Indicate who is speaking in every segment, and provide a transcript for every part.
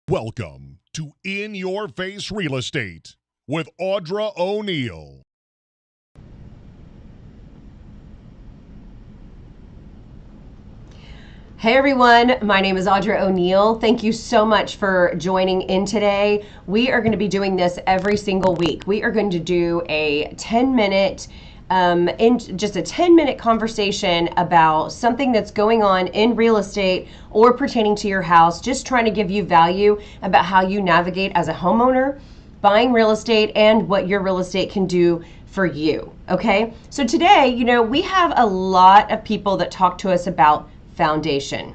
Speaker 1: Welcome to In Your Face Real Estate with Audra O'Neal.
Speaker 2: Hey everyone, my name is Audra O'Neal. Thank you so much for joining in today. We are going to be doing this every single week. We are going to do a 10-minute just a 10-minute conversation about something that's going on in real estate or pertaining to your house, just trying to give you value about how you navigate as a homeowner, buying real estate, and what your real estate can do for you. Okay, so today, we have a lot of people that talk to us about foundation.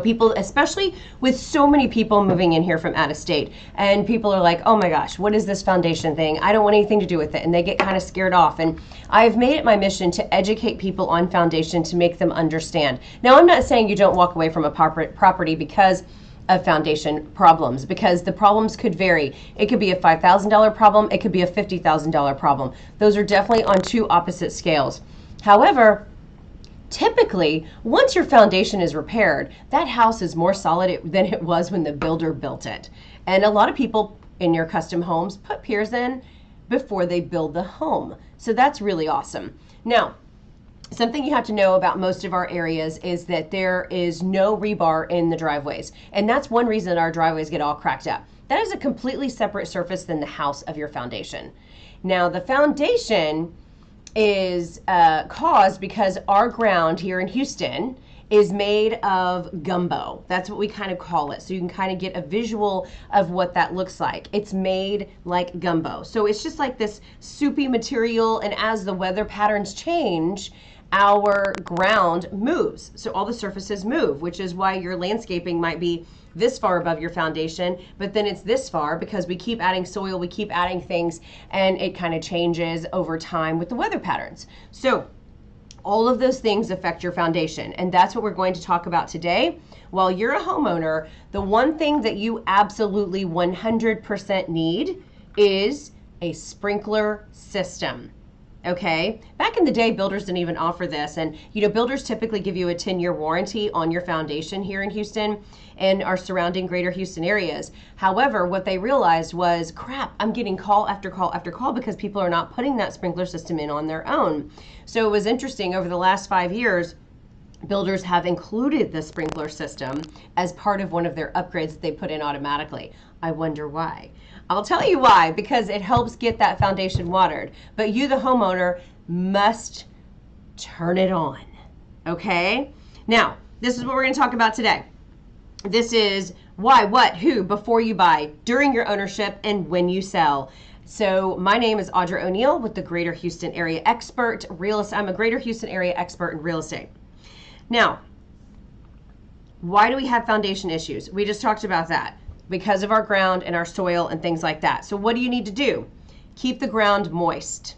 Speaker 2: People, especially with so many people moving in here from out of state, and people are like, oh my gosh, what is this foundation thing? I don't want anything to do with it. And they get kind of scared off. And I've made it my mission to educate people on foundation to make them understand. Now, I'm not saying you don't walk away from a property because of foundation problems, because the problems could vary. It could be a $5,000 problem. It could be a $50,000 problem. Those are definitely on two opposite scales. However, typically, once your foundation is repaired, that house is more solid than it was when the builder built it. And a lot of people in your custom homes put piers in before they build the home. So that's really awesome. Now, something you have to know about most of our areas is that there is no rebar in the driveways. And that's one reason our driveways get all cracked up. That is a completely separate surface than the house of your foundation. Now, the foundation is caused because our ground here in Houston is made of gumbo. That's what we kind of call it. So you can kind of get a visual of what that looks like. It's made like gumbo. So it's just like this soupy material, and as the weather patterns change, our ground moves. So all the surfaces move, which is why your landscaping might be this far above your foundation, but then it's this far because we keep adding soil, we keep adding things, and it kind of changes over time with the weather patterns. So all of those things affect your foundation, and that's what we're going to talk about today. While you're a homeowner, the one thing that you absolutely 100% need is a sprinkler system. Okay, back in the day, builders didn't even offer this. And, builders typically give you a 10-year warranty on your foundation here in Houston and our surrounding Greater Houston areas. However, what they realized was, crap, I'm getting call after call after call because people are not putting that sprinkler system in on their own. So it was interesting, over the last 5 years, builders have included the sprinkler system as part of one of their upgrades that they put in automatically. I wonder why. I'll tell you why, because it helps get that foundation watered. But you, the homeowner, must turn it on, okay? Now, this is what we're going to talk about today. This is why, what, who, before you buy, during your ownership, and when you sell. So my name is Audra O'Neal with the Greater Houston Area Expert Real Estate. I'm a Greater Houston Area Expert in real estate. Now, why do we have foundation issues? We just talked about that. Because of our ground and our soil and things like that. So what do you need to do? Keep the ground moist.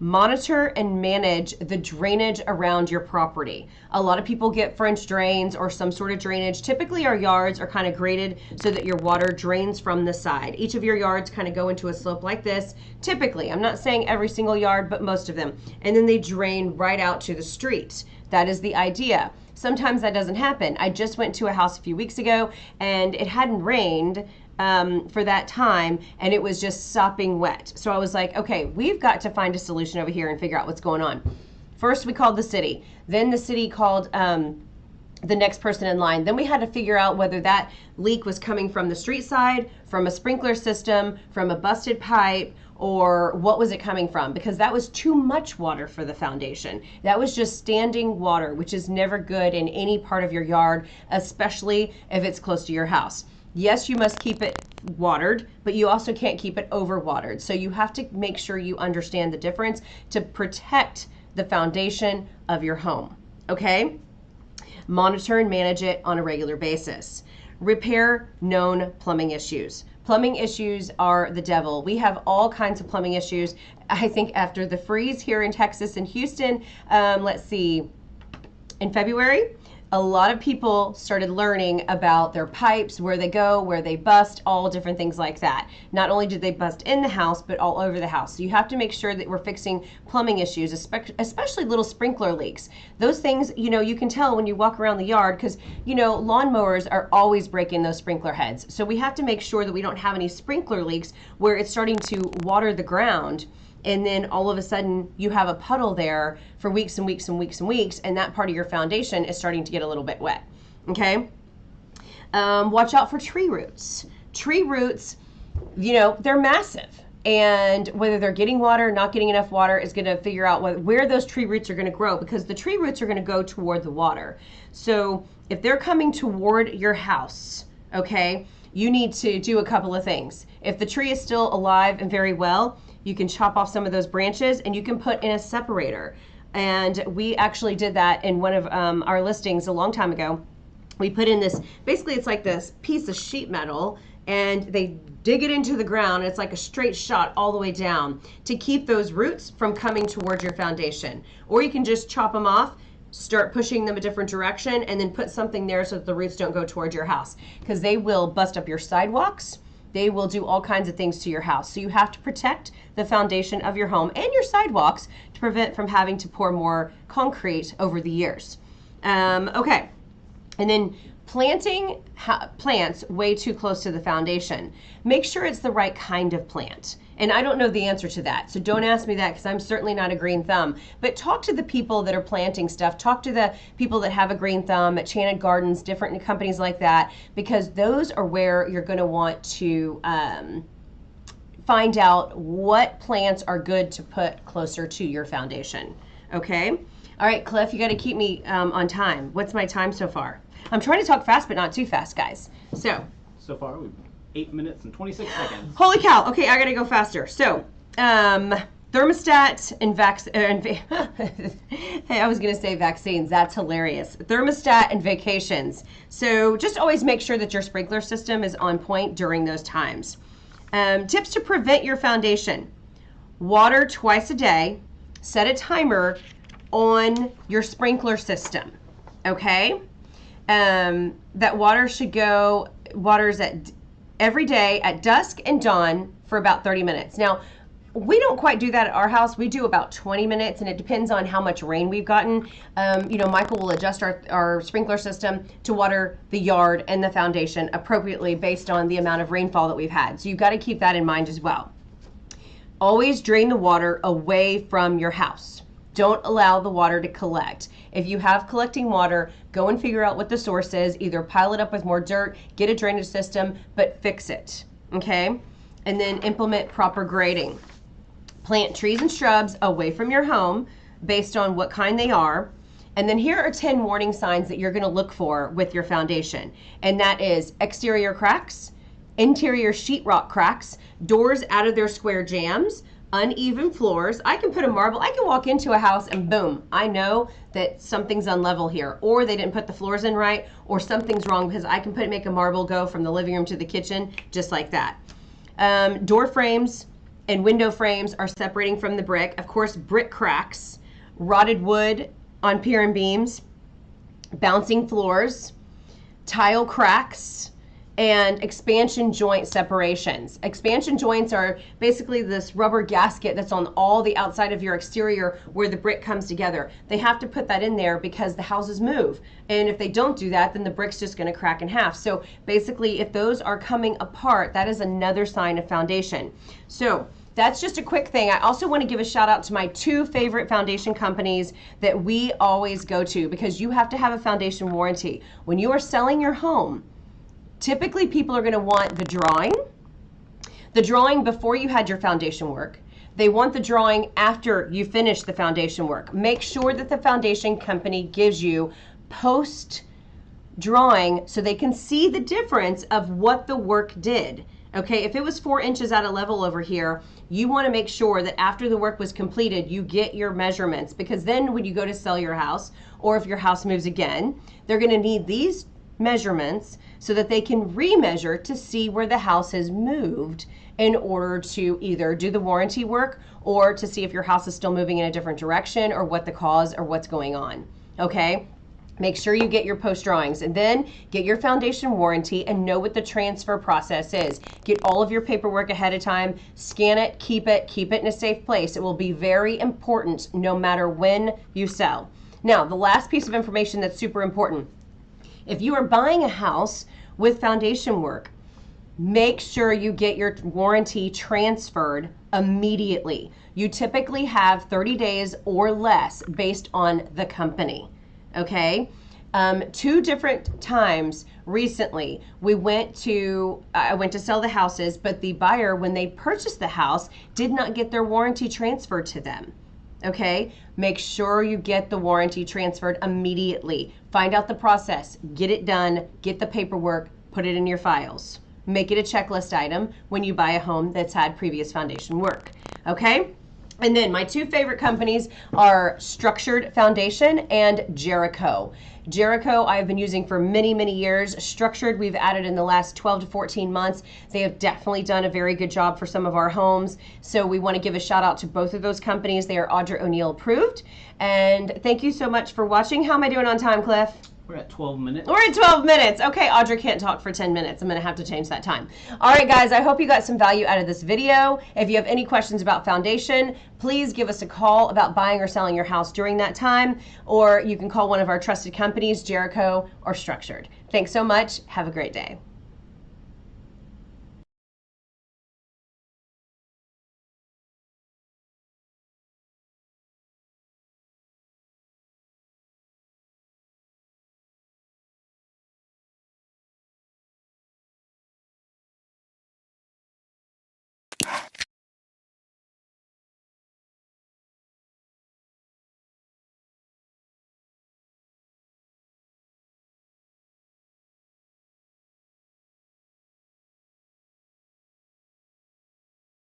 Speaker 2: Monitor and manage the drainage around your property. A lot of people get French drains or some sort of drainage. Typically our yards are kind of graded so that your water drains from the side. Each of your yards kind of go into a slope like this. Typically, I'm not saying every single yard, but most of them. And then they drain right out to the street. That is the idea. Sometimes that doesn't happen. I just went to a house a few weeks ago and it hadn't rained for that time, and it was just sopping wet. So I was like, okay, we've got to find a solution over here and figure out what's going on. First, we called the city. Then the city called the next person in line. Then we had to figure out whether that leak was coming from the street side, from a sprinkler system, from a busted pipe, or what was it coming from? Because that was too much water for the foundation. That was just standing water, which is never good in any part of your yard, especially if it's close to your house. Yes, you must keep it watered, but you also can't keep it overwatered. So you have to make sure you understand the difference to protect the foundation of your home, okay? Monitor and manage it on a regular basis. Repair known plumbing issues. Plumbing issues are the devil. We have all kinds of plumbing issues. I think after the freeze here in Texas and Houston, let's see, in February, a lot of people started learning about their pipes, where they go, where they bust, all different things like that. Not only did they bust in the house, but all over the house. So you have to make sure that we're fixing plumbing issues, especially little sprinkler leaks. Those things, you can tell when you walk around the yard because, lawnmowers are always breaking those sprinkler heads. So we have to make sure that we don't have any sprinkler leaks where it's starting to water the ground, and then all of a sudden you have a puddle there for weeks and weeks and weeks and weeks, and that part of your foundation is starting to get a little bit wet. Okay. Watch out for tree roots. Tree roots, they're massive, and whether they're getting water or not getting enough water is going to figure out where those tree roots are going to grow, because the tree roots are going to go toward the water. So if they're coming toward your house, okay, you need to do a couple of things. If the tree is still alive and very well, you can chop off some of those branches and you can put in a separator. And we actually did that in one of our listings a long time ago. We put in this, basically it's like this piece of sheet metal, and they dig it into the ground. It's like a straight shot all the way down to keep those roots from coming towards your foundation. Or you can just chop them off, start pushing them a different direction, and then put something there so that the roots don't go towards your house, because they will bust up your sidewalks. They will do all kinds of things to your house. So you have to protect the foundation of your home and your sidewalks to prevent from having to pour more concrete over the years. Okay. And then planting plants way too close to the foundation. Make sure it's the right kind of plant. And I don't know the answer to that, so don't ask me that, because I'm certainly not a green thumb. But talk to the people that are planting stuff. Talk to the people that have a green thumb at Enchanted Gardens, different companies like that, because those are where you're going to want to find out what plants are good to put closer to your foundation. Okay? All right, Cliff, you got to keep me on time. What's my time so far? I'm trying to talk fast, but not too fast, guys.
Speaker 3: So far, we've 8 minutes and 26 seconds.
Speaker 2: Holy cow. Okay, I got to go faster. So, thermostat and hey, I was going to say vaccines. That's hilarious. Thermostat and vacations. So just always make sure that your sprinkler system is on point during those times. Tips to prevent your foundation. Water twice a day. Set a timer on your sprinkler system. Okay? That water's at every day at dusk and dawn for about 30 minutes. Now, we don't quite do that at our house. We do about 20 minutes, and it depends on how much rain we've gotten. Michael will adjust our sprinkler system to water the yard and the foundation appropriately based on the amount of rainfall that we've had. So you've got to keep that in mind as well. Always drain the water away from your house. Don't allow the water to collect. If you have collecting water, go and figure out what the source is. Either pile it up with more dirt, get a drainage system, but fix it, okay? And then implement proper grading. Plant trees and shrubs away from your home based on what kind they are. And then here are 10 warning signs that you're going to look for with your foundation. And that is exterior cracks, interior sheetrock cracks, doors out of their square jambs, uneven floors. I can put a marble, I can walk into a house and boom, I know that something's unlevel here, or they didn't put the floors in right, or something's wrong, because I can make a marble go from the living room to the kitchen just like that. Door frames and window frames are separating from the brick. Of course, brick cracks, rotted wood on pier and beams, bouncing floors, tile cracks, and expansion joint separations. Expansion joints are basically this rubber gasket that's on all the outside of your exterior where the brick comes together. They have to put that in there because the houses move. And if they don't do that, then the brick's just going to crack in half. So basically, if those are coming apart, that is another sign of foundation. So that's just a quick thing. I also want to give a shout out to my 2 favorite foundation companies that we always go to, because you have to have a foundation warranty. When you are selling your home, typically people are going to want the drawing before you had your foundation work. They want the drawing after you finish the foundation work. Make sure that the foundation company gives you post drawing so they can see the difference of what the work did. Okay, if it was 4 inches out of level over here, you want to make sure that after the work was completed, you get your measurements, because then when you go to sell your house, or if your house moves again, they're going to need these measurements so that they can remeasure to see where the house has moved in order to either do the warranty work or to see if your house is still moving in a different direction or what the cause or what's going on. Okay? Make sure you get your post drawings and then get your foundation warranty and know what the transfer process is. Get all of your paperwork ahead of time, scan it, keep it in a safe place. It will be very important no matter when you sell. Now, the last piece of information that's super important. If you are buying a house with foundation work, make sure you get your warranty transferred immediately. You typically have 30 days or less based on the company. Okay, 2 different times recently I went to sell the houses, but the buyer, when they purchased the house, did not get their warranty transferred to them. Okay, make sure you get the warranty transferred immediately. Find out the process, get it done, get the paperwork, put it in your files. Make it a checklist item when you buy a home that's had previous foundation work. Okay? And then my 2 favorite companies are Structured Foundation and Jericho. Jericho I've been using for many, many years. Structured we've added in the last 12 to 14 months. They have definitely done a very good job for some of our homes. So we want to give a shout out to both of those companies. They are Audra O'Neal approved. And thank you so much for watching. How am I doing on time, Cliff?
Speaker 3: We're at 12 minutes.
Speaker 2: We're at 12 minutes. Okay, Audra can't talk for 10 minutes. I'm going to have to change that time. All right, guys, I hope you got some value out of this video. If you have any questions about foundation, please give us a call about buying or selling your house during that time, or you can call one of our trusted companies, Jericho or Structured. Thanks so much. Have a great day.